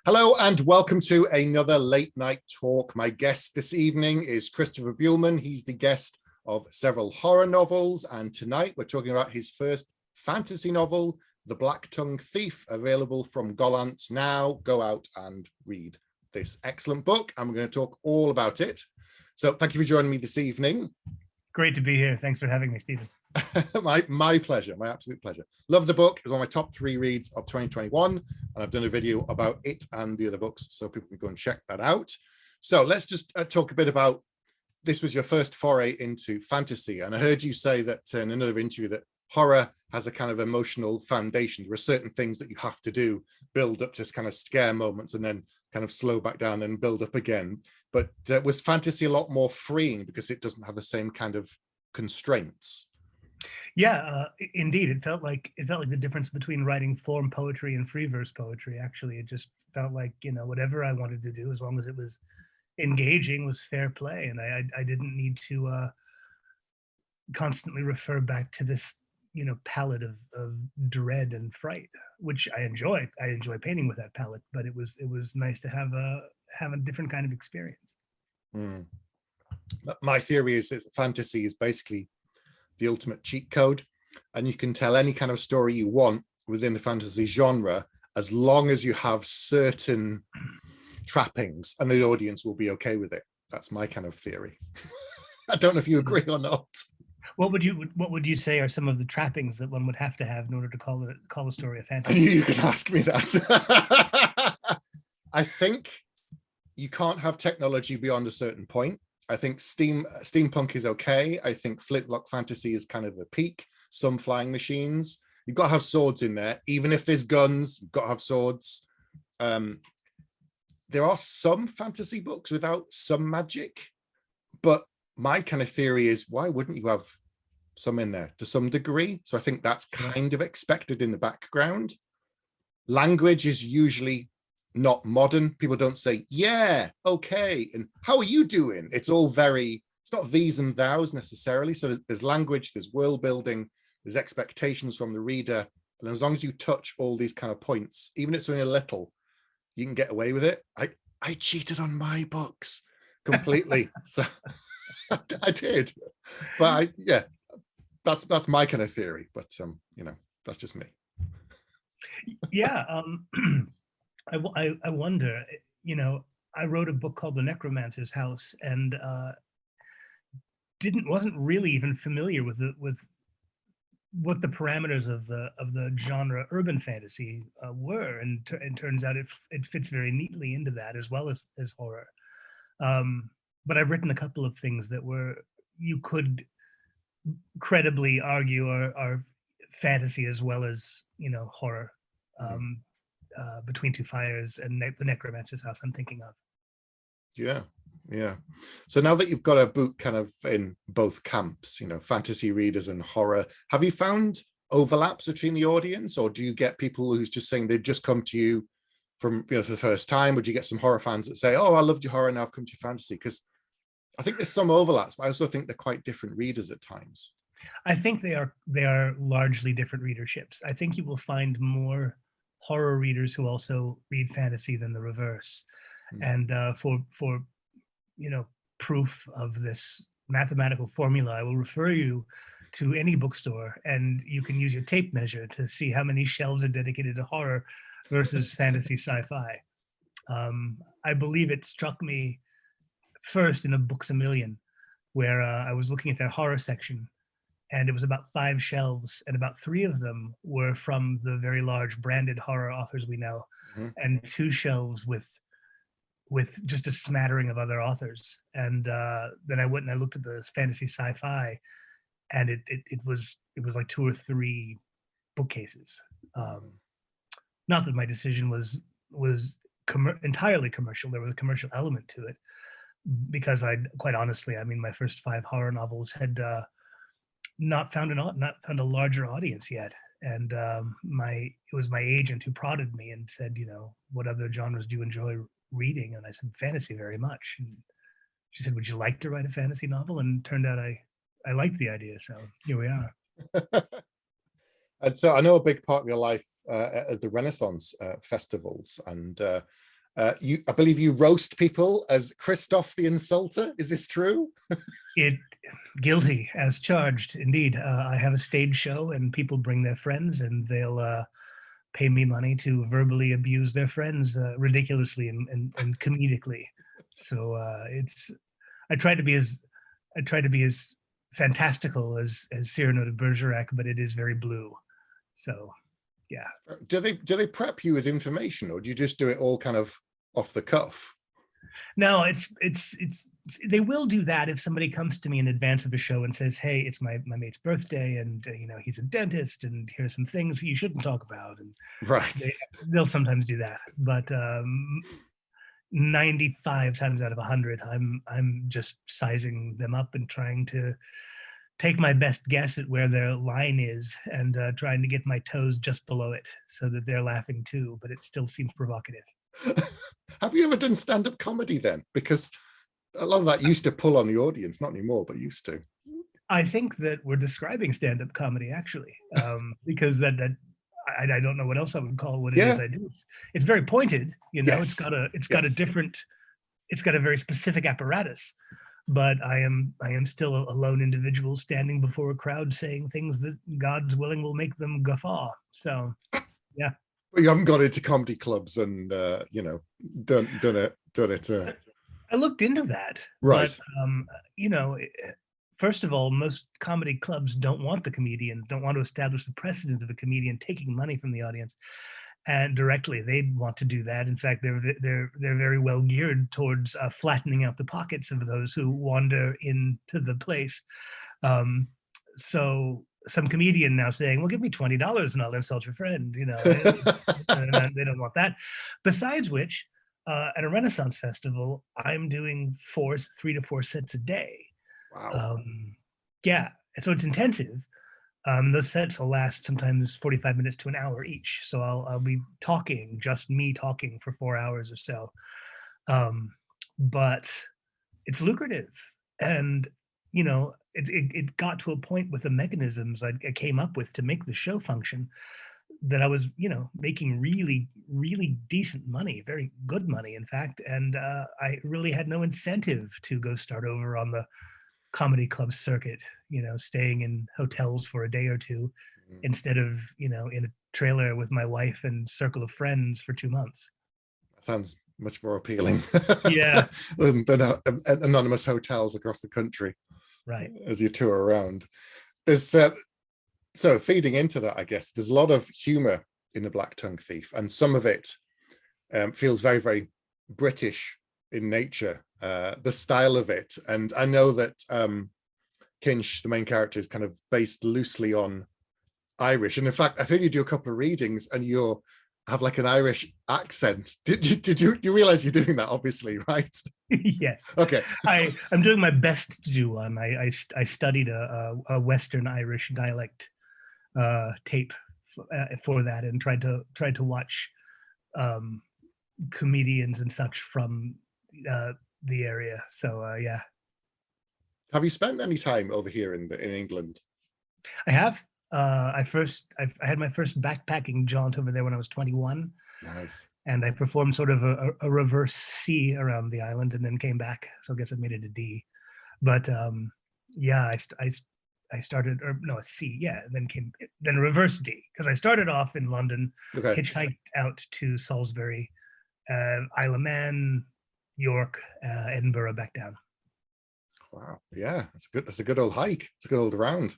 Hello and welcome to another late night talk. My guest this evening is Christopher Buehlman. He's the guest of several horror novels, and tonight we're talking about his first fantasy novel, The Blacktongue Thief, available from Gollancz now. Go out and read this excellent book, and we're going to talk all about it. So thank you for joining me this evening. Great to be here. Thanks for having me, Stephen. my pleasure, my absolute pleasure. Love the book. It was one of my top 3 reads of 2021, and I've done a video about it and the other books, so people can go and check that out. So let's just talk a bit about, this was your first foray into fantasy, and I heard you say that in another interview that horror has a kind of emotional foundation. There are certain things that you have to do, build up to kind of scare moments and then kind of slow back down and build up again. But was fantasy a lot more freeing because it doesn't have the same kind of constraints? Yeah, indeed. It felt like the difference between writing form poetry and free verse poetry. Actually, it just felt like, whatever I wanted to do, as long as it was engaging, was fair play, and I didn't need to constantly refer back to this palette of dread and fright, which I enjoy. I enjoy painting with that palette, but it was nice to have a different kind of experience. My theory is that fantasy is basically the ultimate cheat code, and you can tell any kind of story you want within the fantasy genre as long as you have certain trappings, and the audience will be okay with it. That's my kind of theory. I don't know if you agree or not. What would you say are some of the trappings that one would have to have in order to call a story a fantasy? I knew you could ask me that. I think you can't have technology beyond a certain point. I think steampunk is okay. I think flintlock fantasy is kind of the peak. Some flying machines. You've got to have swords in there. Even if there's guns, you've got to have swords. There are some fantasy books without some magic, but my kind of theory is, why wouldn't you have some in there to some degree? So I think that's kind of expected in the background. Language is usually not modern. People don't say, yeah, okay, and how are you doing? It's all very, it's not these and thous necessarily. So there's language, there's world building, there's expectations from the reader. And as long as you touch all these kind of points, even if it's only a little, you can get away with it. I cheated on my books completely. So I did, but that's my kind of theory. But that's just me. Yeah. I wonder, I wrote a book called The Necromancer's House, and wasn't really even familiar with what the parameters of the genre urban fantasy were, and turns out it fits very neatly into that, as well as horror. But I've written a couple of things that you could credibly argue are fantasy as well as horror. Between Two Fires and The Necromancer's House, I'm thinking of. Yeah. So now that you've got a book kind of in both camps, fantasy readers and horror, have you found overlaps between the audience, or do you get people who's just saying they've just come to you from for the first time? Or do you get some horror fans that say, oh, I loved your horror, now I've come to your fantasy? Because I think there's some overlaps, but I also think they're quite different readers at times. I think they are largely different readerships. I think you will find more horror readers who also read fantasy than the reverse. And for proof of this mathematical formula, I will refer you to any bookstore, and you can use your tape measure to see how many shelves are dedicated to horror versus fantasy sci-fi. I believe it struck me first in a Books A Million, where I was looking at their horror section, and it was about 5 shelves, and about 3 of them were from the very large branded horror authors we know, and 2 shelves with just a smattering of other authors. And then I went and I looked at the fantasy sci-fi, and it was like 2 or 3 bookcases. Not that my decision was entirely commercial. There was a commercial element to it, because quite honestly, my first 5 horror novels had not found a larger audience yet, and it was my agent who prodded me and said, what other genres do you enjoy reading? And I said, fantasy very much. And she said, would you like to write a fantasy novel? And it turned out I liked the idea, so here we are. And so I know a big part of your life at the Renaissance festivals, and I believe you roast people as Christoph the Insulter. Is this true? Guilty as charged, indeed. I have a stage show and people bring their friends and they'll pay me money to verbally abuse their friends ridiculously and comedically. So I try to be as fantastical as Cyrano de Bergerac, but it is very blue. So yeah. Do they prep you with information, or do you just do it all kind of off the cuff? No, it's they will do that if somebody comes to me in advance of a show and says, "Hey, it's my mate's birthday, and he's a dentist, and here's some things you shouldn't talk about." And Right. they'll sometimes do that, but 95 times out of 100, I'm just sizing them up and trying to take my best guess at where their line is and trying to get my toes just below it so that they're laughing too, but it still seems provocative. Have you ever done stand-up comedy then? Because a lot of that used to pull on the audience, not anymore, but used to. I think that we're describing stand-up comedy actually, because that I don't know what else I would call what it is I do. It's very pointed, Yes. It's got a very specific apparatus, but I am still a lone individual standing before a crowd saying things that God's willing will make them guffaw. So yeah. But you haven't gone into comedy clubs and done it. I looked into that, right? But first of all, most comedy clubs don't want the comedian, don't want to establish the precedent of a comedian taking money from the audience, and directly they want to do that. In fact, they're very well geared towards flattening out the pockets of those who wander into the place. So some comedian now saying, "Well, give me $20 and I'll insult your friend," and they don't want that. Besides which, at a Renaissance festival, I'm doing 3 to 4 sets a day. Wow. Yeah, so it's intensive. Those sets will last sometimes 45 minutes to an hour each. So I'll be talking, just me talking for 4 hours or so. But it's lucrative, and it got to a point with the mechanisms I came up with to make the show function that I was, making really, really decent money, very good money, in fact. And I really had no incentive to go start over on the comedy club circuit, staying in hotels for a day or two instead of, in a trailer with my wife and circle of friends for 2 months. Sounds much more appealing. Yeah. than anonymous hotels across the country. Right. As you tour around. There's so feeding into that, I guess, there's a lot of humor in the Blacktongue Thief, and some of it feels very, very British in nature, the style of it. And I know that Kinch, the main character, is kind of based loosely on Irish. And in fact, I think you do a couple of readings and you have like an Irish accent. Did you realize you're doing that? Obviously, right? Yes. Okay. I'm doing my best to do one. I studied a Western Irish dialect tape for that, and tried to watch comedians and such from the area. So yeah. Have you spent any time over here in England? I have. I had my first backpacking jaunt over there when I was 21. Nice. And I performed sort of a reverse C around the island and then came back. So I guess I made it a D. But yeah, I started, or no, a C, yeah, then a reverse D, because I started off in London, okay. Hitchhiked out to Salisbury, Isle of Man, York, Edinburgh, back down. Wow, yeah, that's a good old hike. It's a good old round.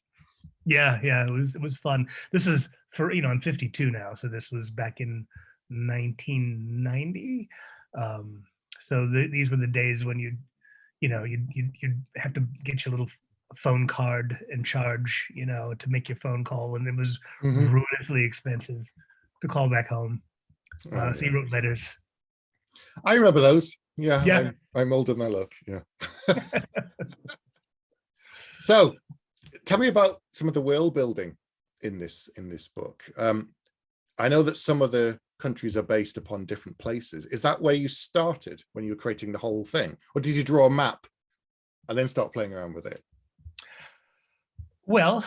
Yeah, it was fun. This is for, I'm 52 now, so this was back in 1990. So these were the days when you'd have to get your little phone card and charge, to make your phone call, and it was ruinously expensive to call back home. So you wrote letters. I remember those. Yeah. I'm older than I look. Yeah. So tell me about some of the world building in this book. I know that some of the countries are based upon different places. Is that where you started when you were creating the whole thing, or did you draw a map and then start playing around with it? Well,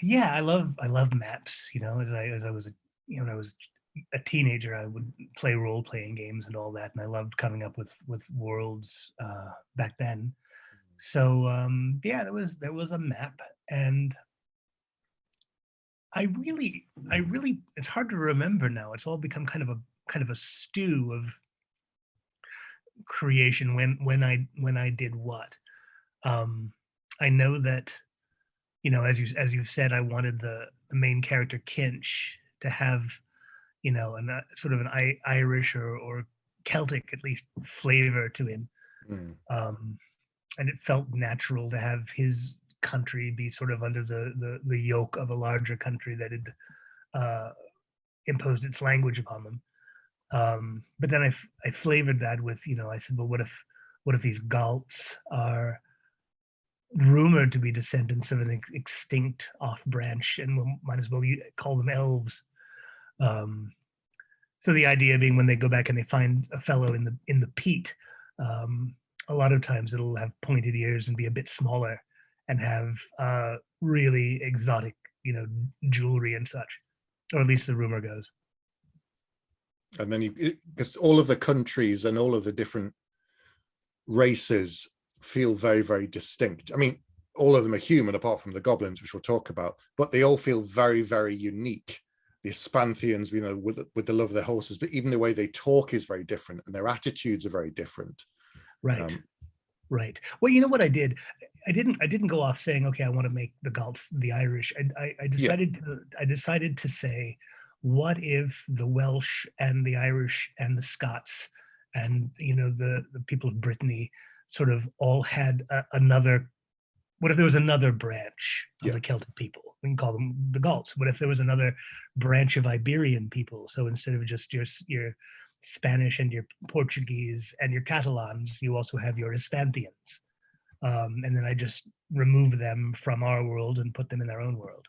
yeah, I love maps. As I was when I was a teenager, I would play role-playing games and all that, and I loved coming up with worlds back then. So yeah, there was a map, and I really, it's hard to remember now. It's all become kind of a stew of creation when I did what. Um, I know that, as you've said, I wanted the main character Kinch to have, sort of an Irish or Celtic at least flavor to him. Mm. Um, and it felt natural to have his country be sort of under the yoke of a larger country that had uh, imposed its language upon them. But then I flavored that with, I said, well, what if these Galts are rumored to be descendants of an extinct off branch, and we might as well call them elves. Um, so the idea being, when they go back and they find a fellow in the peat, um, a lot of times it'll have pointed ears and be a bit smaller, and have really exotic, jewelry and such, or at least the rumor goes. And then because all of the countries and all of the different races feel very, very distinct. I mean, all of them are human apart from the goblins, which we'll talk about, but they all feel very, very unique. The Spanthians, with the love of their horses, but even the way they talk is very different, and their attitudes are very different. Right. Right. Well, you know what I did? I didn't go off saying, okay, I want to make the Galts the Irish. I decided to say, what if the Welsh and the Irish and the Scots and the people of Brittany sort of all had another. What if there was another branch of the Celtic people? We can call them the Galts. What if there was another branch of Iberian people? So instead of just your Spanish and your Portuguese and your Catalans, you also have your Hispanians. And then I just remove them from our world and put them in their own world.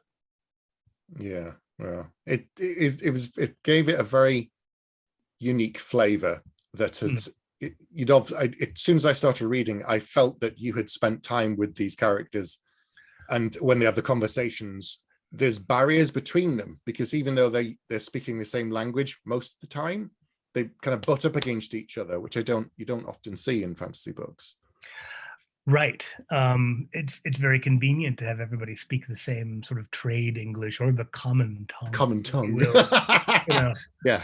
Yeah, well, it gave it a very unique flavor that has. As soon as I started reading, I felt that you had spent time with these characters, and when they have the conversations, there's barriers between them, because even though they're speaking the same language most of the time, they kind of butt up against each other, which you don't often see in fantasy books. Right. It's very convenient to have everybody speak the same sort of trade English, or the common tongue. Common tongue. Yeah.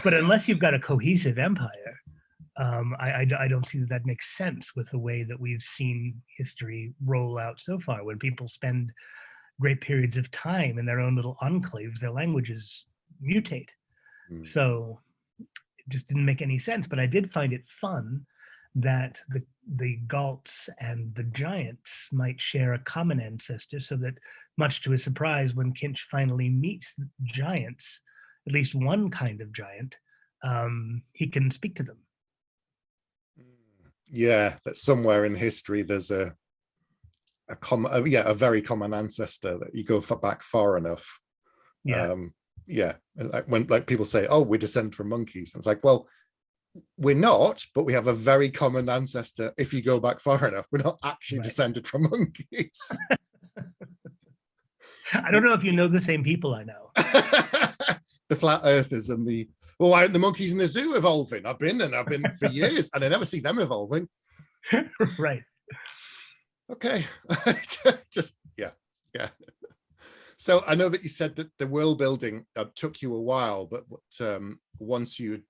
But unless you've got a cohesive empire, I don't see that makes sense with the way that we've seen history roll out so far. When people spend great periods of time in their own little enclaves, their languages mutate. So it just didn't make any sense. But I did find it fun that the Galts and the giants might share a common ancestor, so that, much to his surprise, when Kinch finally meets giants, at least one kind of giant, he can speak to them. Yeah, that somewhere in history there's a very common ancestor that you go back far enough. Like people say, oh, we're descended from monkeys, and it's like, well, we're not, but we have a very common ancestor. If you go back far enough, we're not actually descended from monkeys. I don't know if you know the same people I know. The flat earthers and why aren't the monkeys in the zoo evolving? I've been for years, and I never see them evolving. Right. Okay. Yeah. So I know that you said that the world building took you a while, but once you'd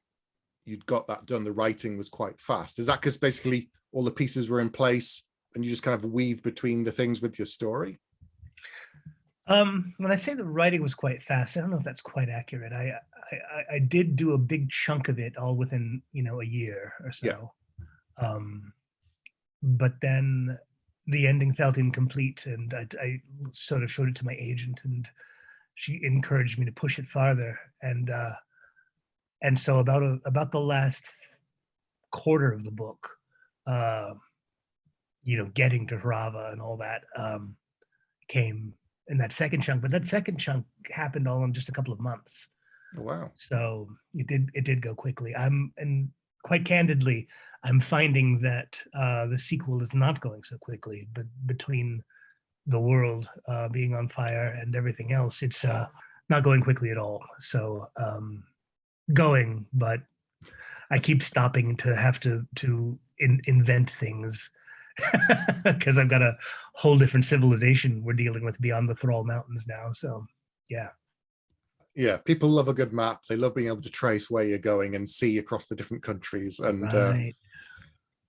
got that done, the writing was quite fast. Is that because basically all the pieces were in place and you just kind of weave between the things with your story? When I say the writing was quite fast, I don't know if that's quite accurate. I did do a big chunk of it all within a year or so. Yeah. But then the ending felt incomplete, and I sort of showed it to my agent, and she encouraged me to push it farther. And so about the last quarter of the book, getting to Rava and all that came in that second chunk, but that second chunk happened all in just a couple of months. Oh, wow. So it did go quickly. And quite candidly, I'm finding that the sequel is not going so quickly, but between the world being on fire and everything else, it's not going quickly at all. So going, but I keep stopping to have to invent things because I've got a whole different civilization we're dealing with beyond the Thrall Mountains now. So, yeah. Yeah, people love a good map. They love being able to trace where you're going and see across the different countries. And Right.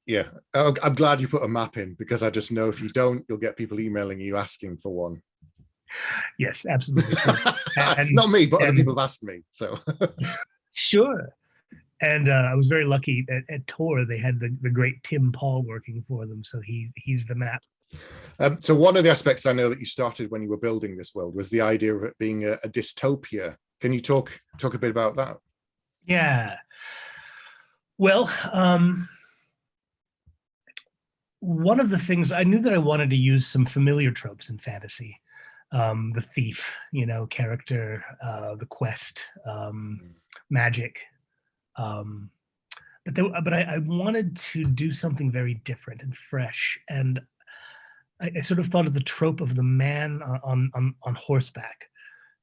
yeah, I'm glad you put a map in, because I just know if you don't, you'll get people emailing you asking for one. Yes, absolutely true. And Not me, but other and people have asked me. So sure. And I was very lucky at Tor. They had the great Tim Paul working for them, so he's the map. so one of the aspects I know that you started when you were building this world was the idea of it being a dystopia. Can you talk a bit about that? Yeah. Well, one of the things I knew that I wanted to use some familiar tropes in fantasy. The thief, character, the quest, magic. But I wanted to do something very different and fresh. And I sort of thought of the trope of the man on horseback.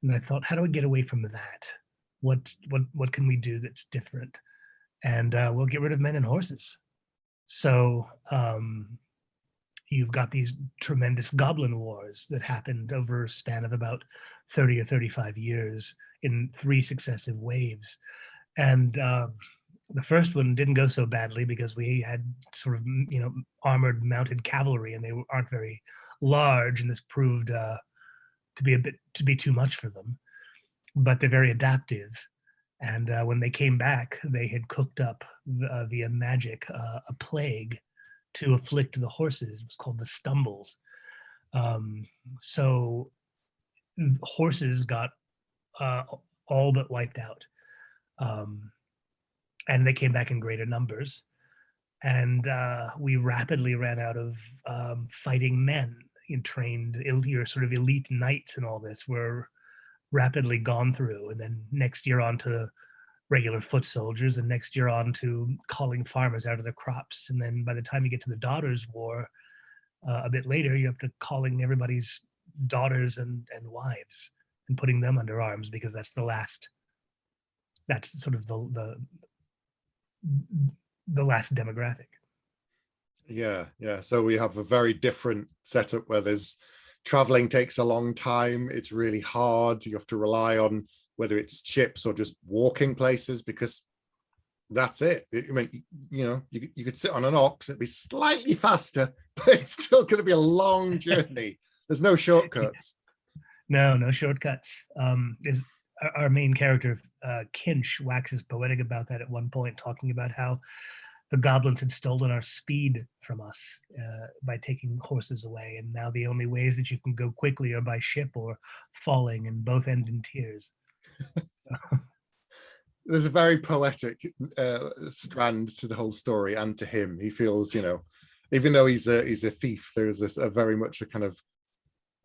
And I thought, how do I get away from that? What can we do that's different? And we'll get rid of men and horses. So you've got these tremendous goblin wars that happened over a span of about 30 or 35 years in 3 successive waves. And the first one didn't go so badly because we had sort of, armored mounted cavalry, and they aren't very large, and this proved to be too much for them. But they're very adaptive. And when they came back, they had cooked up via magic a plague to afflict the horses. It was called the stumbles. So horses got all but wiped out. And they came back in greater numbers. And we rapidly ran out of fighting men. Trained, your sort of elite knights and all this were rapidly gone through. And then next year on to regular foot soldiers, and next year on to calling farmers out of their crops. And then by the time you get to the Daughters' War, a bit later, you're up to calling everybody's daughters and wives and putting them under arms, because that's sort of the last demographic. Yeah. So we have a very different setup where there's traveling takes a long time. It's really hard. You have to rely on whether it's ships or just walking places, because that's it. I mean, you could sit on an ox, it'd be slightly faster, but it's still going to be a long journey. There's no shortcuts. No shortcuts. There's our main character, Kinch, waxes poetic about that at one point, talking about how the goblins had stolen our speed from us by taking horses away, and now the only ways that you can go quickly are by ship or falling, and both end in tears. There's a very poetic strand to the whole story, and to him. He feels, even though he's a thief, there's this a very much a kind of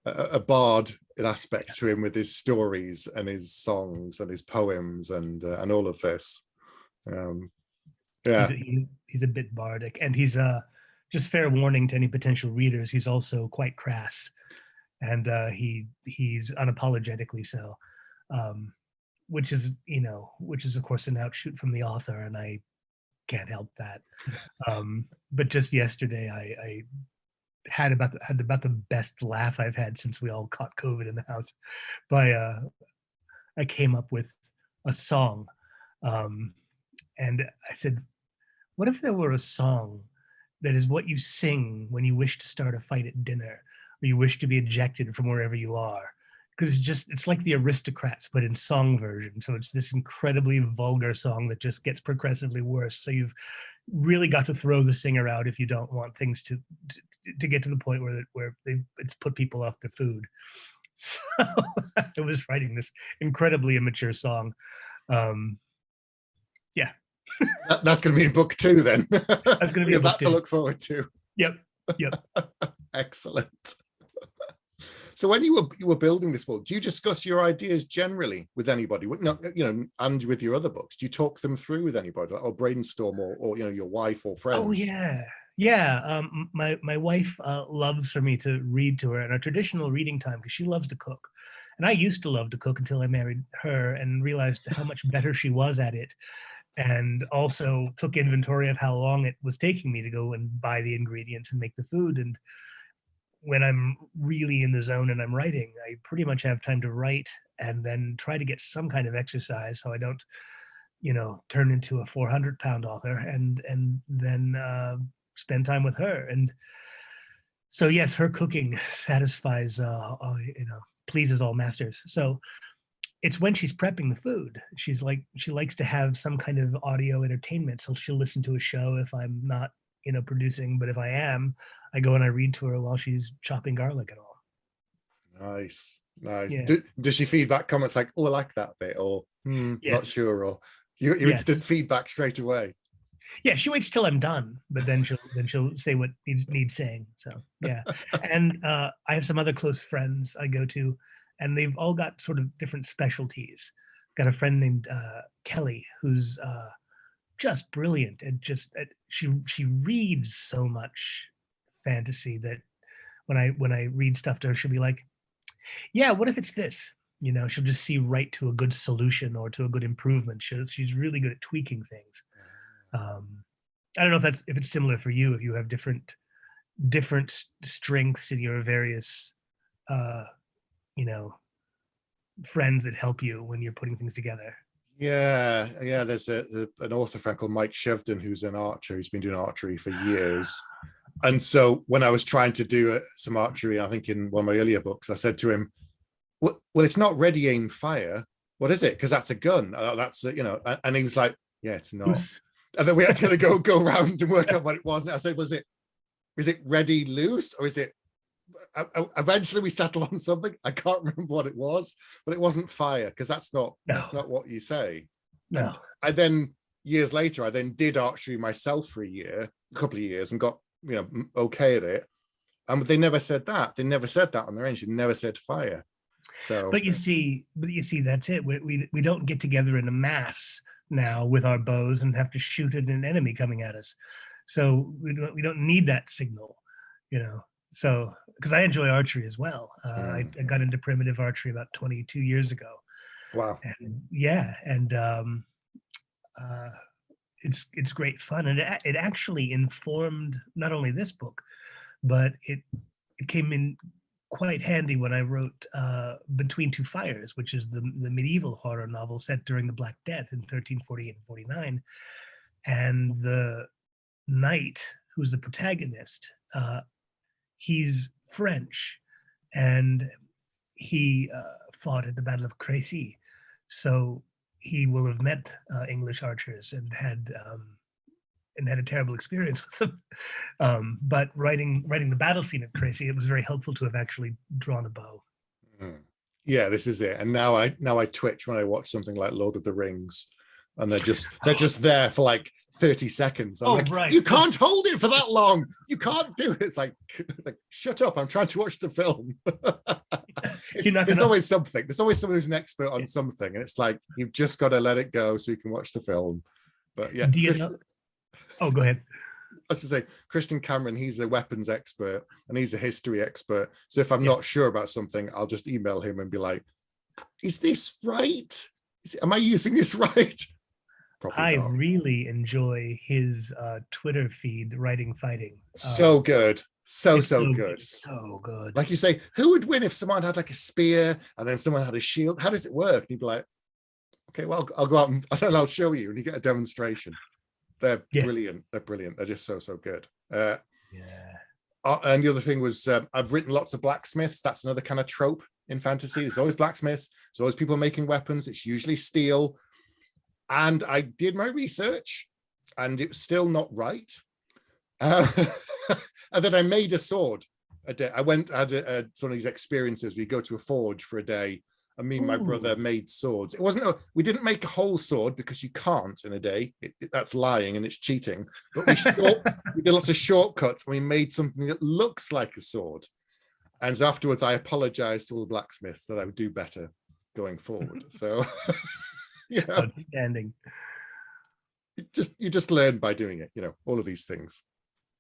a bard aspect to him, with his stories and his songs and his poems and all of this. Yeah, he's a bit bardic, and he's just fair warning to any potential readers. He's also quite crass, and he's unapologetically so. Which is of course an outshoot from the author, and I can't help that. But just yesterday, I had about the best laugh I've had since we all caught COVID in the house. I came up with a song, and I said, "What if there were a song that is what you sing when you wish to start a fight at dinner, or you wish to be ejected from wherever you are?" Because it's like the Aristocrats, but in song version. So it's this incredibly vulgar song that just gets progressively worse. So you've really got to throw the singer out if you don't want things to get to the point where it's put people off their food. So I was writing this incredibly immature song. Yeah. That's going to be in book 2 then. That's going to be that to look forward to. Yep. Excellent. So when you were building this world, do you discuss your ideas generally with anybody? And with your other books, do you talk them through with anybody, or brainstorm, or your wife or friends? Oh yeah. My wife loves for me to read to her in a traditional reading time, because she loves to cook, And I used to love to cook until I married her and realized how much better she was at it. And also took inventory of how long it was taking me to go and buy the ingredients and make the food. And when I'm really in the zone and I'm writing, I pretty much have time to write and then try to get some kind of exercise so I don't, turn into a 400-pound author, and then spend time with her. And so yes, her cooking satisfies, pleases all masters. So it's when she's prepping the food. She likes to have some kind of audio entertainment. So she'll listen to a show if I'm not, producing, but if I am, I go and I read to her while she's chopping garlic and all. Nice. Yeah. Does she feedback comments like, oh, I like that bit, or not Yes. sure, or you Yes. instant feedback straight away? Yeah, she waits till I'm done, but then she'll say what needs saying. So yeah. And I have some other close friends I go to, and they've all got sort of different specialties. Got a friend named Kelly, who's just brilliant, and she reads so much fantasy that when I read stuff to her, she'll be like, yeah, what if it's this? She'll just see right to a good solution or to a good improvement. She's really good at tweaking things. I don't know if it's similar for you, if you have different strengths in your various friends that help you when you're putting things together. Yeah. There's an author friend called Mike Shevden, who's an archer. He's been doing archery for years. And so when I was trying to do some archery, I think in one of my earlier books, I said to him, well, it's not ready, aim, fire. What is it? Because that's a gun. That's, and he was like, yeah, it's not. And then we had to go around and work out what it was. And I said, is it ready, loose, or is it? Eventually we settled on something. I can't remember what it was, but it wasn't fire, because that's not what you say. No. And I then, years later, I then did archery myself for a couple of years, and got okay at it. And they never said that. They never said that on their range. They never said fire. So, but you see, that's it. We don't get together in a mass now with our bows and have to shoot at an enemy coming at us. So we don't need that signal, So, because I enjoy archery as well. I got into primitive archery about 22 years ago. Wow. And yeah, and it's great fun, and it actually informed not only this book, but it came in quite handy when I wrote Between Two Fires, which is the medieval horror novel set during the Black Death in 1348 and 49. And the knight who's the protagonist, he's French, and he fought at the Battle of Crécy. So he will have met English archers and had a terrible experience with them. But writing the battle scene at Crécy, it was very helpful to have actually drawn a bow. Yeah, this is it. And now I twitch when I watch something like Lord of the Rings, and they're just there for like 30 seconds. I'm like, right. You can't hold it for that long. You can't do it. It's like shut up. I'm trying to watch the film. There's always something. There's always someone who's an expert on something. And it's like, you've just got to let it go so you can watch the film. But yeah. Do you know? Oh, go ahead. I was to say, Christian Cameron, he's a weapons expert and he's a history expert. So if I'm not sure about something, I'll just email him and be like, is this right? Am I using this right? I really enjoy his Twitter feed, Writing Fighting. So good. So good. So good. Like you say, who would win if someone had like a spear and then someone had a shield? How does it work? And you'd be like, okay, well, I'll go out and I'll show you, and you get a demonstration. They're brilliant. They're brilliant. They're just so good. And the other thing was, I've written lots of blacksmiths. That's another kind of trope in fantasy. There's always blacksmiths. There's always people making weapons. It's usually steel. And I did my research, and it was still not right. And then I made a sword a day. I had one of these experiences. We go to a forge for a day, and me and my brother made swords. It wasn't we didn't make a whole sword, because you can't in a day. That's lying and it's cheating. But we did lots of shortcuts, and we made something that looks like a sword. And so afterwards, I apologized to all the blacksmiths that I would do better going forward. So. Yeah, outstanding. You just learn by doing it, all of these things.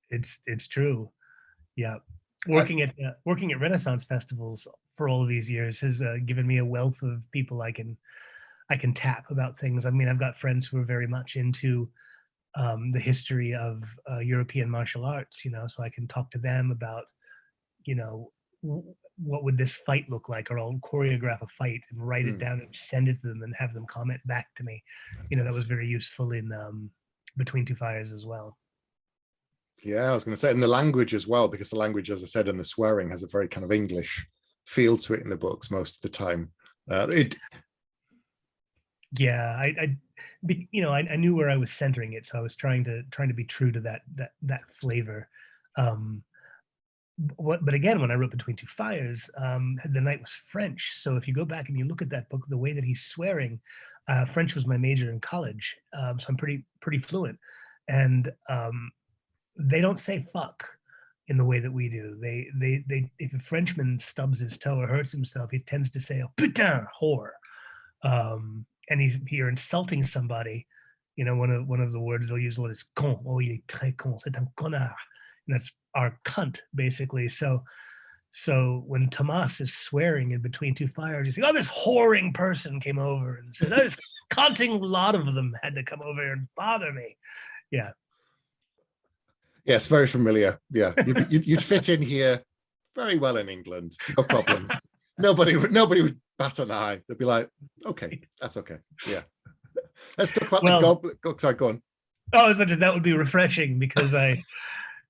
It's true. Yeah, working at Renaissance festivals for all of these years has given me a wealth of people I can tap about things. I mean, I've got friends who are very much into the history of European martial arts, so I can talk to them about, you know, what would this fight look like, or I'll choreograph a fight and write it down and send it to them and have them comment back to me. That was very useful in Between Two Fires as well. Yeah, I was going to say, and the language as well, because the language, as I said, and the swearing has a very kind of English feel to it in the books most of the time. Yeah, I knew where I was centering it, so I was trying to be true to that flavor. But again, when I wrote Between Two Fires, the knight was French. So if you go back and you look at that book, the way that he's swearing, French was my major in college, so I'm pretty fluent. And they don't say fuck in the way that we do. They if a Frenchman stubs his toe or hurts himself, he tends to say, "Oh putain, whore," and you're insulting somebody. One of the words they'll use is con. Oh, il est très con. C'est un connard. And that's our cunt, basically. So when Tomas is swearing in Between Two Fires, you say, "Oh, this whoring person came over and said, oh, this cunting lot of them had to come over here and bother me." Yeah. Yes, very familiar. Yeah, you'd fit in here very well in England. No problems. Nobody would bat an eye. They'd be like, "Okay, that's okay." Yeah. Let's talk about the goblin. Sorry, go on. Oh, as much as that would be refreshing, because I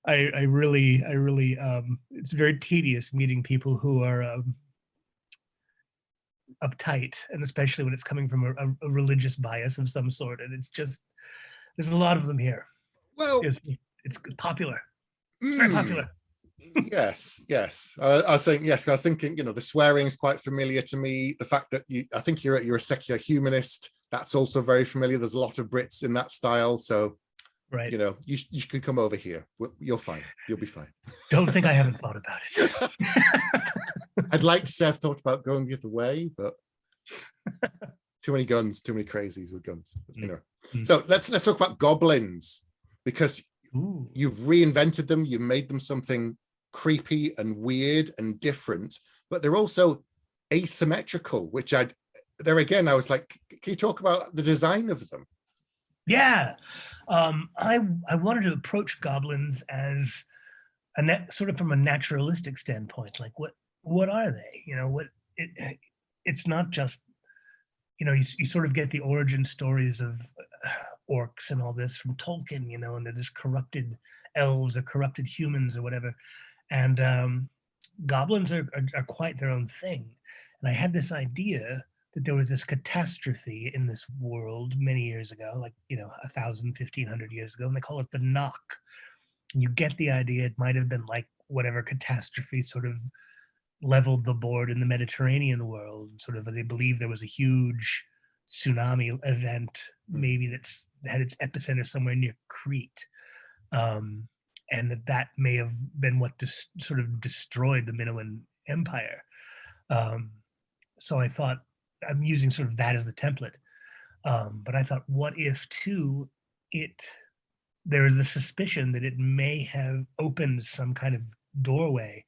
really, it's very tedious meeting people who are uptight, and especially when it's coming from a religious bias of some sort. And it's just, there's a lot of them here. Well, it's popular. It's very popular. Yes. I was saying yes. I was thinking, the swearing is quite familiar to me. The fact that I think you're a secular humanist, that's also very familiar. There's a lot of Brits in that style, so right. You could come over here. You're fine. You'll be fine. Don't think I haven't thought about it. I'd like to say I've thought about going the other way, but too many guns, too many crazies with guns. So let's talk about goblins, because you've reinvented them. You made them something creepy and weird and different, but they're also asymmetrical, which I was like, can you talk about the design of them? Yeah. I wanted to approach goblins as sort of from a naturalistic standpoint. Like, what are they? It's not just, you sort of get the origin stories of orcs and all this from Tolkien, and they're just corrupted elves or corrupted humans or whatever. And goblins are quite their own thing. And I had this idea that there was this catastrophe in this world many years ago, like, 1,000, 1,500 years ago, and they call it the knock. And you get the idea it might have been like whatever catastrophe sort of leveled the board in the Mediterranean world. Sort of, they believe there was a huge tsunami event, maybe that's had its epicenter somewhere near Crete. And that may have been what sort of destroyed the Minoan Empire. So I thought, I'm using sort of that as the template. But I thought, what if too, there is the suspicion that it may have opened some kind of doorway,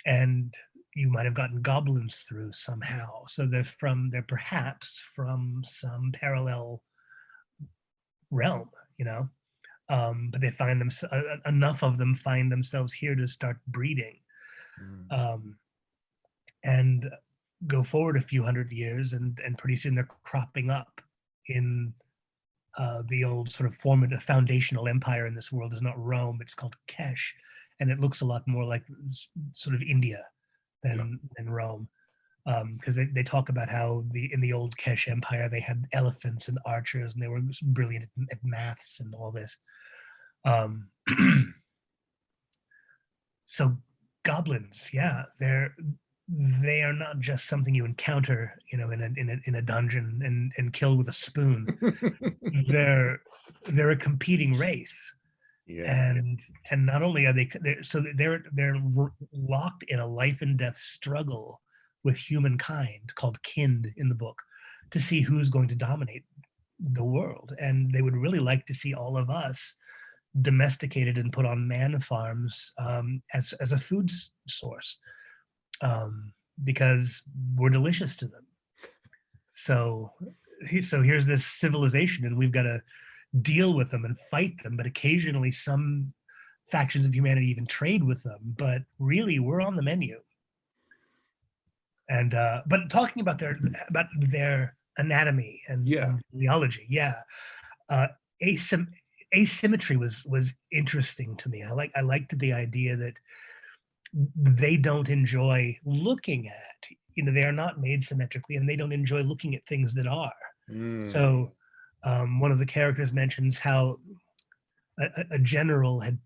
and you might have gotten goblins through somehow. So they're perhaps from some parallel realm, but they find enough of them find themselves here to start breeding. And go forward a few hundred years, and pretty soon they're cropping up in the old sort of formative foundational empire in this world is not Rome, it's called Kesh, and it looks a lot more like sort of India than Rome, because they talk about how in the old Kesh empire they had elephants and archers, and they were brilliant at maths and all this. So goblins, they are not just something you encounter, in a dungeon and kill with a spoon. They're a competing race, and not only are they're locked in a life and death struggle with humankind called kind in the book, to see who's going to dominate the world. And they would really like to see all of us domesticated and put on man farms as a food source. because we're delicious to them. So here's this civilization, and we've got to deal with them and fight them. But occasionally, some factions of humanity even trade with them. But really, we're on the menu. And but talking about their anatomy and physiology, asymmetry was interesting to me. I liked the idea that they don't enjoy looking at, they are not made symmetrically, and they don't enjoy looking at things that are. So one of the characters mentions how a general had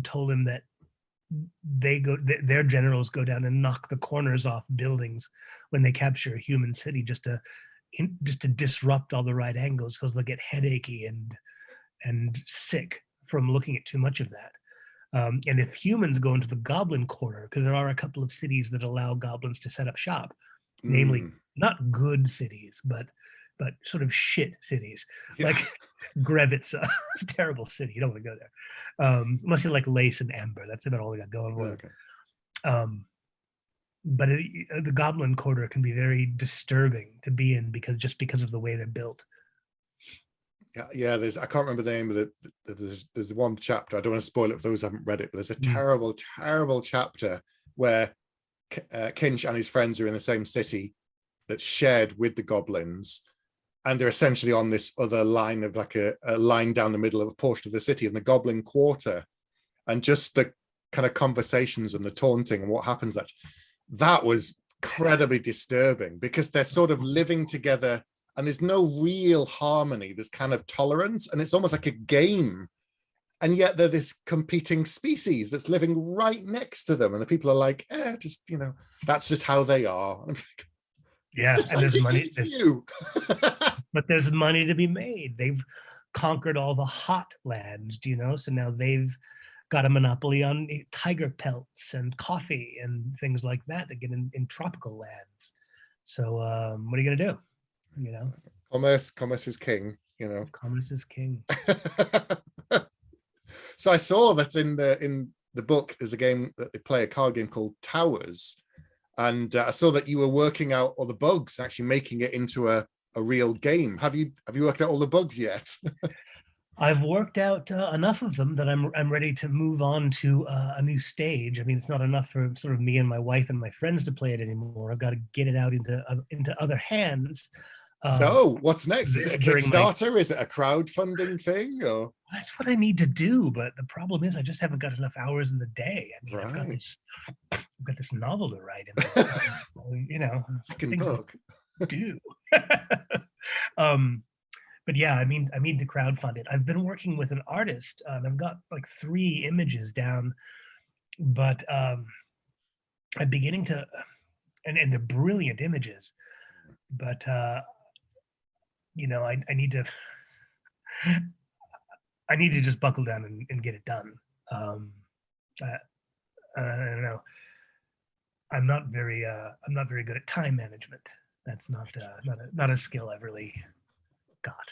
told him that their generals go down and knock the corners off buildings when they capture a human city, just to disrupt all the right angles, because they'll get headachy and sick from looking at too much of that. And if humans go into the goblin quarter, because there are a couple of cities that allow goblins to set up shop, namely not good cities, but sort of shit cities, like Grevitsa. It's a terrible city. You don't want to go there, unless you like lace and amber. That's about all we got going for it. But the goblin quarter can be very disturbing to be in, because of the way they're built. Yeah, I can't remember the name of there's one chapter, I don't want to spoil it for those who haven't read it, but there's a terrible chapter where Kinch and his friends are in the same city that's shared with the goblins, and they're essentially on this other line of like a line down the middle of a portion of the city in the goblin quarter, and just the kind of conversations and the taunting and what happens, that was incredibly disturbing, because they're sort of living together and there's no real harmony. There's kind of tolerance, and it's almost like a game. And yet they're this competing species that's living right next to them. And the people are like, that's just how they are. And I'm like, yeah, and there's money. But there's money to be made. They've conquered all the hot lands, so now they've got a monopoly on tiger pelts and coffee and things like that get in tropical lands. So what are you going to do? Commerce is king. Commerce is king. So I saw that in the book there's a game that they play, a card game called Towers, and I saw that you were working out all the bugs, actually making it into a real game. Have you worked out all the bugs yet? I've worked out enough of them that I'm ready to move on to a new stage. I mean, it's not enough for sort of me and my wife and my friends to play it anymore. I've got to get it out into other hands. So what's next? Is it a Kickstarter? Is it a crowdfunding thing? Or that's what I need to do, but the problem is I just haven't got enough hours in the day. I mean, right. I've got this novel to write, second book. Do. But yeah, I mean to crowdfund it. I've been working with an artist. I've got like 3 images down, but I'm beginning to, and they're brilliant images, but I need to just buckle down and get it done. I don't know. I'm not very good at time management. That's not a skill I've really got.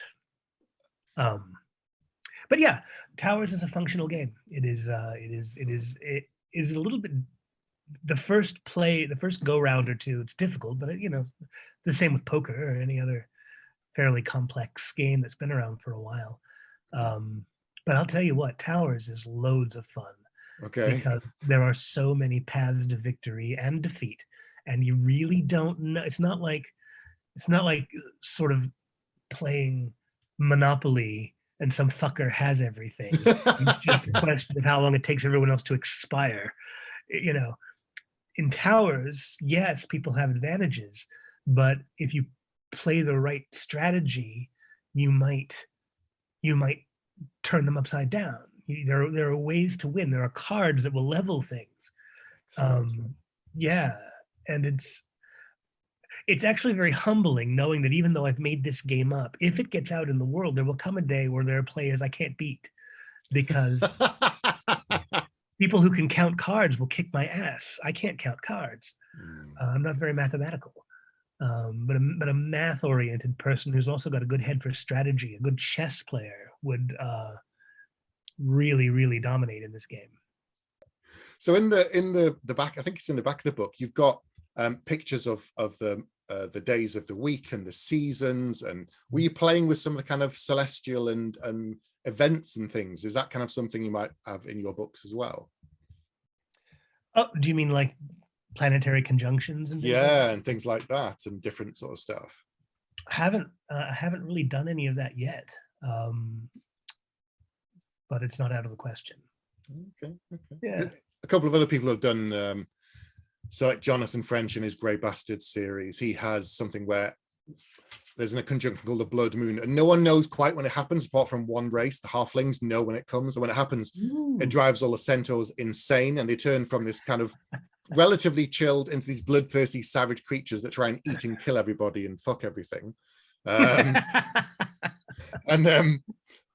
But yeah, Towers is a functional game. It is a little bit, the first go round or two, it's difficult, but the same with poker or any other fairly complex game that's been around for a while. But I'll tell you what, Towers is loads of fun. Okay. Because there are so many paths to victory and defeat, and you really don't know. It's not like sort of playing Monopoly and some fucker has everything. It's just a question of how long it takes everyone else to expire. In Towers, yes, people have advantages, but if you play the right strategy, you might turn them upside down. There are ways to win. There are cards that will level things. Yeah, and it's actually very humbling knowing that even though I've made this game up, if it gets out in the world, there will come a day where there are players I can't beat, because people who can count cards will kick my ass. I can't count cards. I'm not very mathematical. But a math-oriented person who's also got a good head for strategy, a good chess player, would really, really dominate in this game. So in the back, I think it's in the back of the book, you've got pictures of the days of the week and the seasons, and were you playing with some of the kind of celestial and events and things? Is that kind of something you might have in your books as well? Oh, do you mean like planetary conjunctions and things like Yeah, that? and things like that, and different sort of stuff. I haven't really done any of that yet, but it's not out of the question. Okay. Yeah. A couple of other people have done, so like Jonathan French in his Grey Bastards series, he has something where there's a conjunction called the blood moon, and no one knows quite when it happens apart from one race. The halflings know when it comes, and when it happens, it drives all the centaurs insane, and they turn from this kind of relatively chilled into these bloodthirsty savage creatures that try and eat and kill everybody and fuck everything. And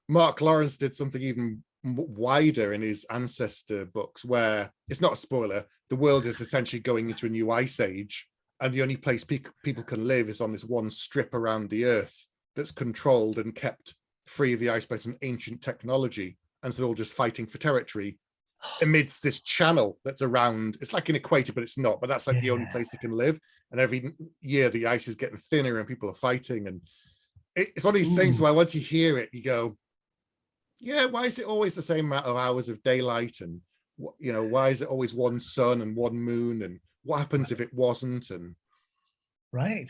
Mark Lawrence did something even wider in his Ancestor books, where it's not a spoiler, the world is essentially going into a new ice age, and the only place people can live is on this one strip around the earth that's controlled and kept free of the ice by some ancient technology, and so they're all just fighting for territory amidst this channel that's around. It's like an equator, but it's not, but that's like the only place they can live, and every year the ice is getting thinner and people are fighting, and it's one of these things where once you hear it you go, yeah, why is it always the same amount of hours of daylight, and why is it always one sun and one moon, and what happens if it wasn't? And right.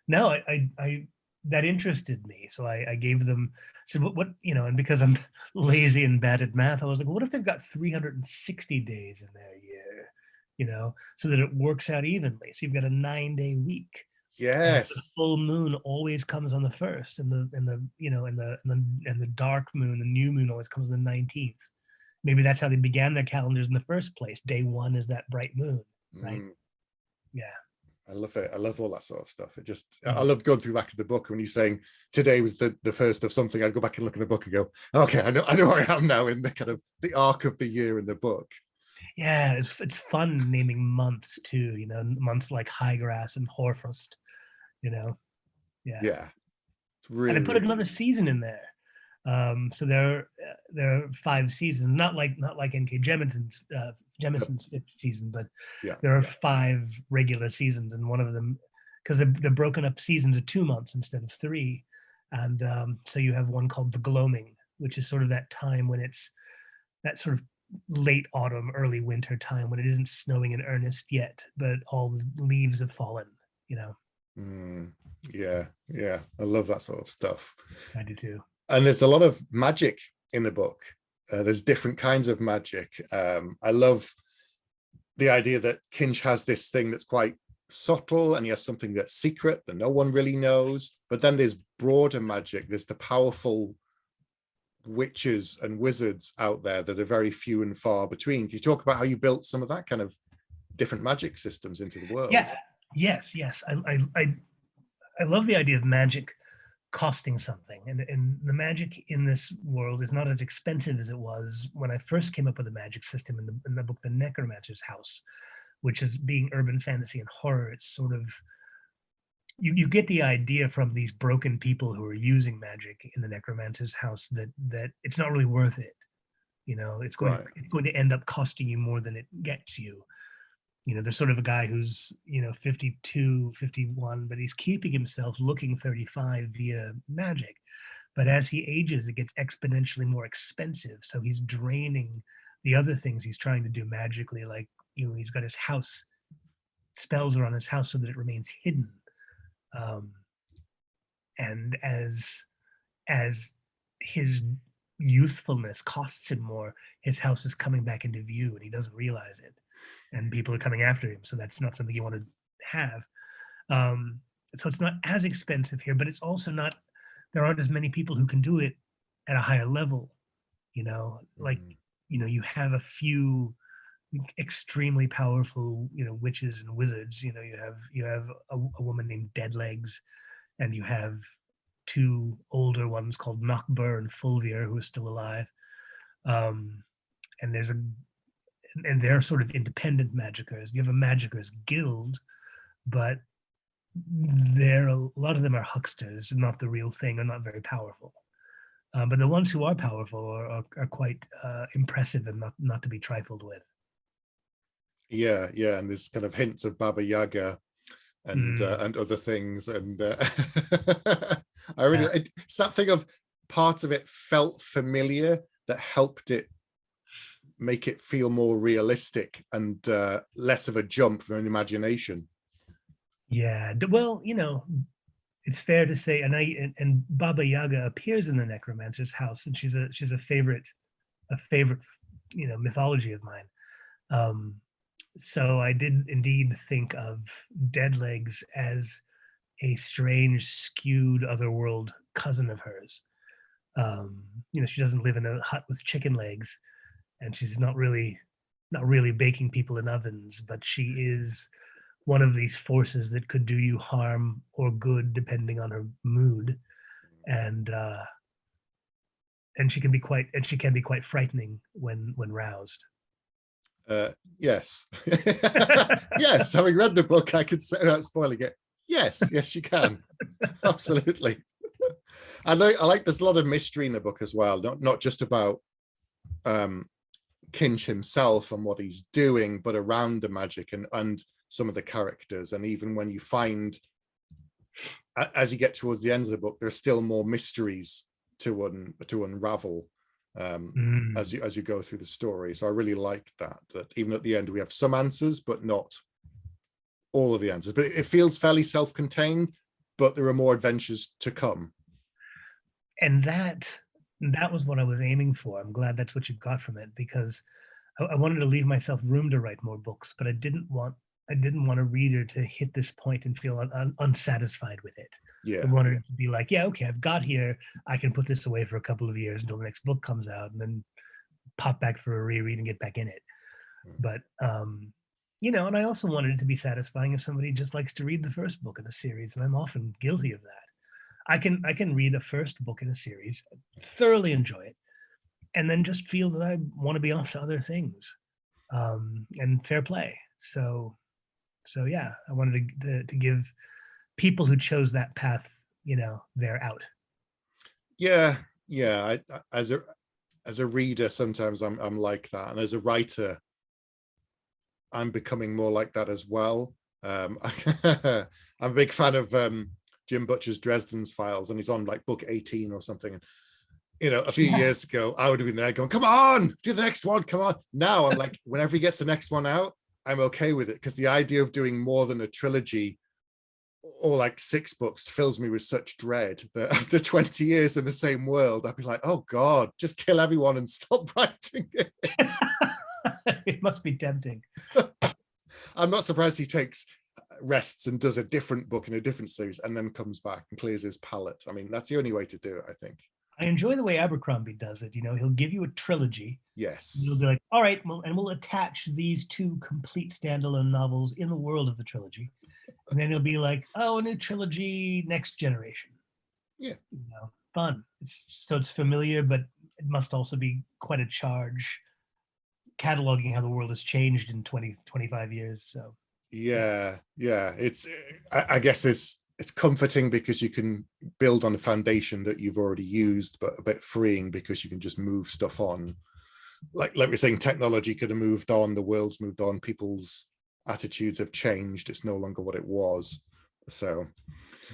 No, I that interested me, so I gave them, so what and because I'm lazy and bad at math, I was like, what if they've got 360 days in their year, so that it works out evenly, so you've got a 9-day week. yes, the full moon always comes on the 1st, and the dark moon, the new moon, always comes on the 19th. Maybe that's how they began their calendars in the first place. Day 1 is that bright moon, right? Yeah. I love it. I love all that sort of stuff. It just, I love going through back to the book. When you're saying today was the first of something, I'd go back and look at the book and go, okay, I know where I am now in the kind of the arc of the year in the book. Yeah, it's fun naming months too, months like Highgrass and Horfrost, Yeah. Yeah. It's really, and I put really another season in there. So there are 5 seasons, not like N.K. Jemisin's 5th season, but there are 5 regular seasons, and one of them, because they're broken up seasons of 2 months instead of 3, and so you have one called the Gloaming, which is sort of that time when it's that sort of late autumn, early winter time when it isn't snowing in earnest yet, but all the leaves have fallen. Yeah, I love that sort of stuff. I do too. And there's a lot of magic in the book. There's different kinds of magic. I love the idea that Kinch has this thing that's quite subtle, and he has something that's secret that no one really knows. But then there's broader magic. There's the powerful witches and wizards out there that are very few and far between. Can you talk about how you built some of that kind of different magic systems into the world? Yeah. Yes. I love the idea of magic costing something, and the magic in this world is not as expensive as it was when I first came up with a magic system in the book The Necromancer's House, which is being urban fantasy and horror. It's sort of, you get the idea from these broken people who are using magic in the Necromancer's House that it's not really worth it. It's going to end up costing you more than it gets you. There's sort of a guy who's 52, 51, but he's keeping himself looking 35 via magic. But as he ages, it gets exponentially more expensive, so he's draining the other things he's trying to do magically, like he's got his house, spells are on his house so that it remains hidden, and as his youthfulness costs him more, his house is coming back into view and he doesn't realize it, and people are coming after him, so that's not something you want to have. So it's not as expensive here, but it's also not, there aren't as many people who can do it at a higher level. You have a few extremely powerful witches and wizards. You have a woman named Deadlegs, and you have 2 older ones called Knockbur and Fulvir who are still alive, and they're sort of independent magickers. You have a magickers guild, but a lot of them are hucksters, not the real thing, or not very powerful. But the ones who are powerful are quite impressive and not to be trifled with. Yeah, and there's kind of hints of Baba Yaga and other things, and I really, it's that thing of parts of it felt familiar that helped it make it feel more realistic and less of a jump from an imagination. Yeah, well, it's fair to say, and Baba Yaga appears in the Necromancer's house, and she's a favorite mythology of mine. So I did indeed think of Deadlegs as a strange, skewed, otherworld cousin of hers. She doesn't live in a hut with chicken legs, and she's not really baking people in ovens, but she is one of these forces that could do you harm or good depending on her mood, and she can be quite frightening when roused. Yes. Yes, having read the book, I could say, without spoiling it, yes, you can. Absolutely. I like there's a lot of mystery in the book as well, not just about Kinch himself and what he's doing, but around the magic and some of the characters. And even when you find, as you get towards the end of the book, there's still more mysteries to unravel as you go through the story. So I really liked that even at the end we have some answers, but not all of the answers. But it feels fairly self-contained, but there are more adventures to come. And that was what I was aiming for. I'm glad that's what you got from it, because I wanted to leave myself room to write more books, but I didn't want a reader to hit this point and feel unsatisfied with it. Yeah, I wanted it to be like, yeah, okay, I've got here. I can put this away for a couple of years until the next book comes out, and then pop back for a reread and get back in it. But and I also wanted it to be satisfying if somebody just likes to read the first book in a series, and I'm often guilty of that. I can read a first book in a series, thoroughly enjoy it, and then just feel that I want to be off to other things, and fair play. So yeah, I wanted to give people who chose that path, their out. Yeah. I as a reader, sometimes I'm like that, and as a writer, I'm becoming more like that as well. I'm a big fan of Jim Butcher's Dresden's Files, and he's on like book 18 or something. And a few years ago, I would have been there going, "Come on, do the next one, come on." Now I'm like, whenever he gets the next one out, I'm okay with it, because the idea of doing more than a trilogy or like 6 books fills me with such dread that after 20 years in the same world, I'd be like, oh God, just kill everyone and stop writing it. It must be tempting. I'm not surprised he takes rests and does a different book in a different series and then comes back and clears his palette. I mean, that's the only way to do it, I think. I enjoy the way Abercrombie does it. He'll give you a trilogy. Yes. He'll be like, all right, we'll attach these 2 complete standalone novels in the world of the trilogy. And then he'll be like, oh, a new trilogy, next generation. Yeah. Fun. It's familiar, but it must also be quite a charge cataloging how the world has changed in 25 years. So yeah. It's, I guess it's comforting because you can build on the foundation that you've already used, but a bit freeing because you can just move stuff on. Like we're saying, technology could have moved on, the world's moved on, people's attitudes have changed. It's no longer what it was. So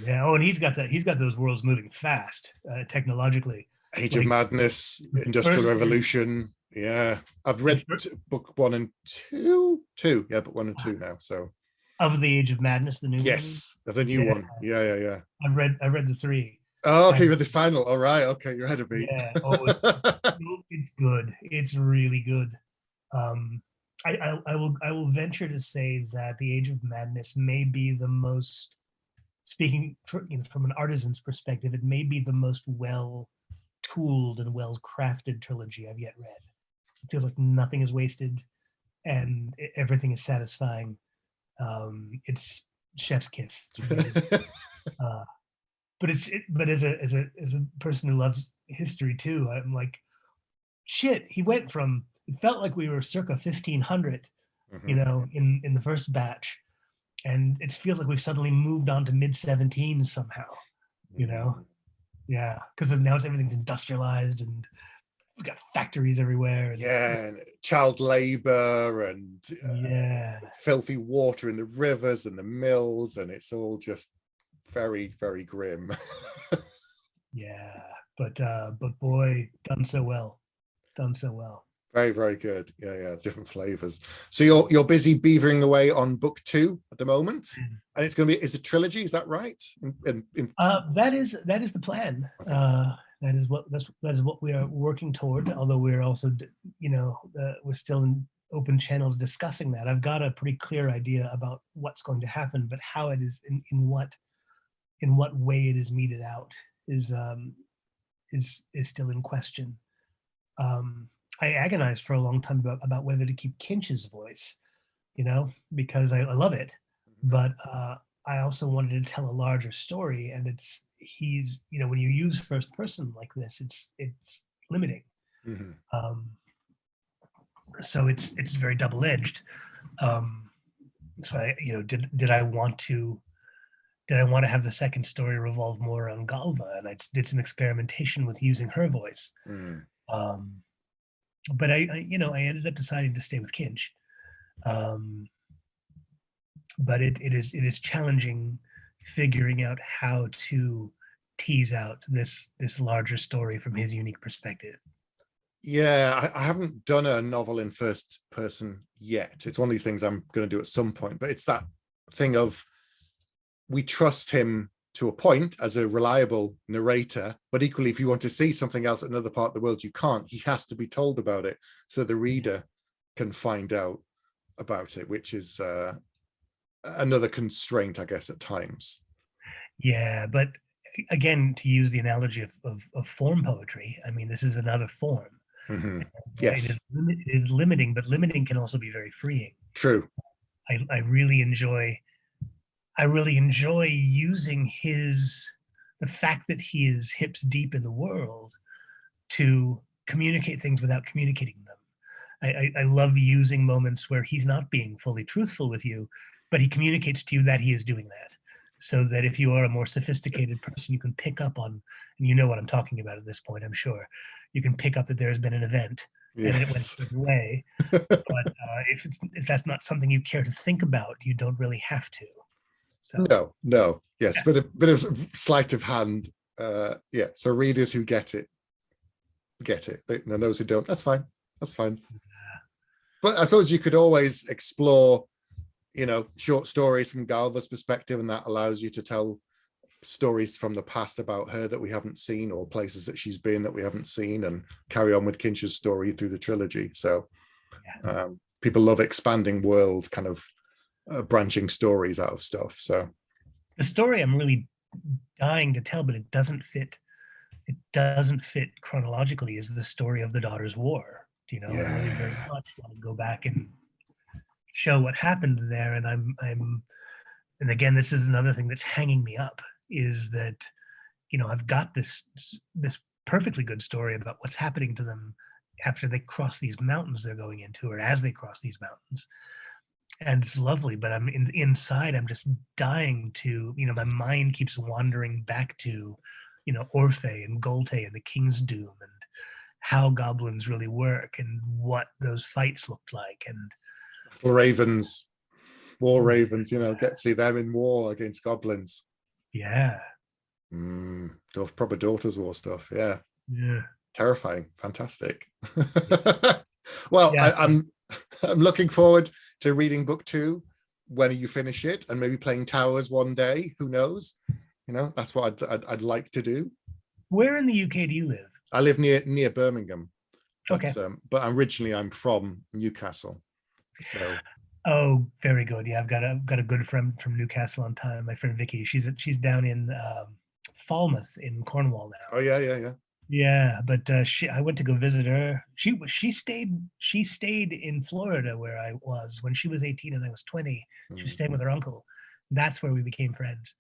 yeah. Oh, and he's got those worlds moving fast technologically. Age of Madness, Industrial Revolution. Yeah, I've read book 1 and 2. Yeah, book 1 and 2 now. So of the Age of Madness, the new one. Yes, of the new one. Yeah. I read the 3. Oh, okay, with the final. All right, okay, you're ahead of me. Yeah. Oh, it's good. It's really good. I will venture to say that the Age of Madness may be the most, speaking from an artisan's perspective, it may be the most well-tooled and well-crafted trilogy I've yet read. It feels like nothing is wasted, and everything is satisfying. It's chef's kiss. But as a person who loves history too, I'm like, shit. He went from, it felt like we were circa 1500, in the first batch, and it feels like we've suddenly moved on to mid-17s somehow. Yeah, because now everything's industrialized and we've got factories everywhere. And, and child labor and yeah, filthy water in the rivers and the mills, and it's all just very, very grim. yeah. But boy, done so well. Done so well. Very, very good. Yeah, different flavors. So you're busy beavering away on book 2 at the moment, and it's going to be, is a trilogy, is that right? That is the plan. Okay. That is what we are working toward. Although we're also, we're still in open channels discussing that. I've got a pretty clear idea about what's going to happen, but how it is, in what way it is meted out is still in question. I agonized for a long time about whether to keep Kinch's voice, because I love it, but I also wanted to tell a larger story, and he's when you use first person like this, it's limiting. Mm-hmm. So it's very double edged. So I did I want to have the second story revolve more around Galva, and I did some experimentation with using her voice. But I ended up deciding to stay with Kinch. But it is challenging figuring out how to tease out this larger story from his unique perspective. Yeah, I haven't done a novel in first person yet. It's one of these things I'm going to do at some point, but it's that thing of, we trust him to a point as a reliable narrator, but equally, if you want to see something else in another part of the world, you can't. He has to be told about it so the reader can find out about it, which is another constraint, I guess, at times. Yeah, but again, to use the analogy of form poetry, I mean, this is another form. Mm-hmm. Yes, it is limiting, but limiting can also be very freeing. True. I really enjoy using the fact that he is hips deep in the world to communicate things without communicating them. I love using moments where he's not being fully truthful with you, but he communicates to you that he is doing that. So that if you are a more sophisticated person, you can pick up on, and you know what I'm talking about at this point, I'm sure. You can pick up that there's been an event and it went the way. But if that's not something you care to think about, you don't really have to. So. No. Yes, yeah. bit of sleight of hand. Yeah. So readers who get it. And those who don't, that's fine. But I suppose you could always explore, short stories from Galva's perspective, and that allows you to tell stories from the past about her that we haven't seen, or places that she's been that we haven't seen, and carry on with Kinch's story through the trilogy. So people love expanding world, kind of branching stories out of stuff. So the story I'm really dying to tell, but it doesn't fit chronologically, is the story of the Daughters' War. I really very much want to go back and show what happened there. And and again, this is another thing that's hanging me up, is that, I've got this perfectly good story about what's happening to them after they cross these mountains they're going into, or as they cross these mountains. And it's lovely, but I'm inside, I'm just dying to, my mind keeps wandering back to, Orphe and Golte and the King's Doom, and how goblins really work, and what those fights looked like. And ravens, war ravens, get to see them in war against goblins. Yeah. Proper Daughters' War stuff. Yeah. Terrifying. Fantastic. Well, yeah. I'm looking forward to reading book 2 when you finish it, and maybe playing Towers one day. Who knows? That's what I'd like to do. Where in the UK do you live? I live near Birmingham. But, okay. But originally I'm from Newcastle. So. Oh, very good. Yeah, I've got a good friend from Newcastle on time. My friend Vicky. She's down in Falmouth in Cornwall now. Oh yeah. Yeah, but I went to go visit her. She stayed in Florida, where I was when she was 18 and I was 20. She was staying with her uncle. That's where we became friends.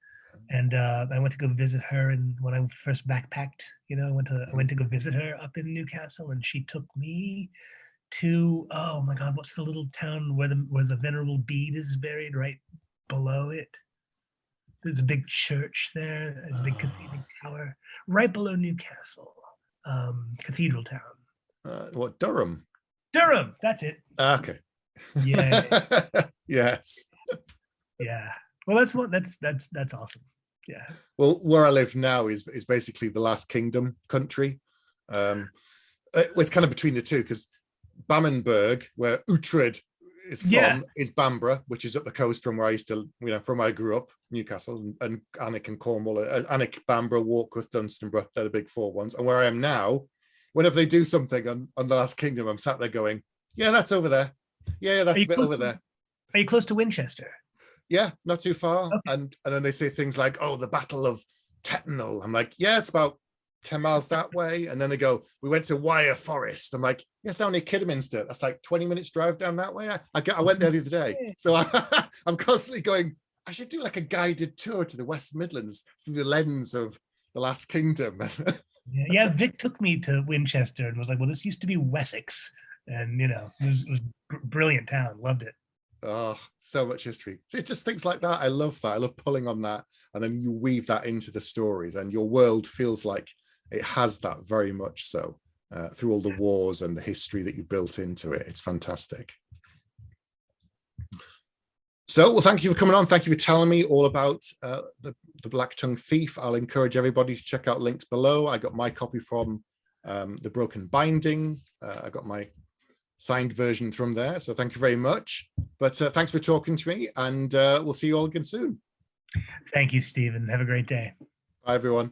And I went to go visit her, and when I first backpacked, I went to go visit her up in Newcastle, and she took me to, oh my God, what's the little town where the Venerable Bede is buried? Right below it, there's a big church there, a big cathedral tower right below Newcastle, Cathedral Town. What, Durham? Durham, that's it. Okay. Yeah. Yes. Yeah. Well, that's awesome. Yeah. Well, where I live now is basically the Last Kingdom country. It's kind of between the two, because Bammenberg, where Uhtred is from, is Bamborough, which is up the coast from where I used to, from where I grew up, Newcastle, and Alnwick and Cornwall, Alnwick, Bamborough, Warkworth, Dunstanburgh, they're the big four ones. And where I am now, whenever they do something on the Last Kingdom, I'm sat there going, yeah, that's over there. Yeah, that's a bit over there. Are you close to Winchester? Yeah, not too far. Okay. And then they say things like, oh, the Battle of Tettenhall. I'm like, yeah, it's about 10 miles that way. And then they go, we went to Wyre Forest. I'm like, yes, down near Kidderminster. That's like 20 minutes drive down that way. I went there the other day. So I'm constantly going, I should do like a guided tour to the West Midlands through the lens of the Last Kingdom. Yeah, Vic took me to Winchester and was like, well, this used to be Wessex. And, it was a brilliant town. Loved it. Oh, so much history. It's just things like that. I love that. I love pulling on that. And then you weave that into the stories, and your world feels like it has that very much so through all the wars and the history that you built into it. It's fantastic. So, well, thank you for coming on. Thank you for telling me all about the Blacktongue Thief. I'll encourage everybody to check out links below. I got my copy from The Broken Binding. I got my signed version from there. So thank you very much. But thanks for talking to me, and we'll see you all again soon. Thank you, Stephen. Have a great day. Bye, everyone.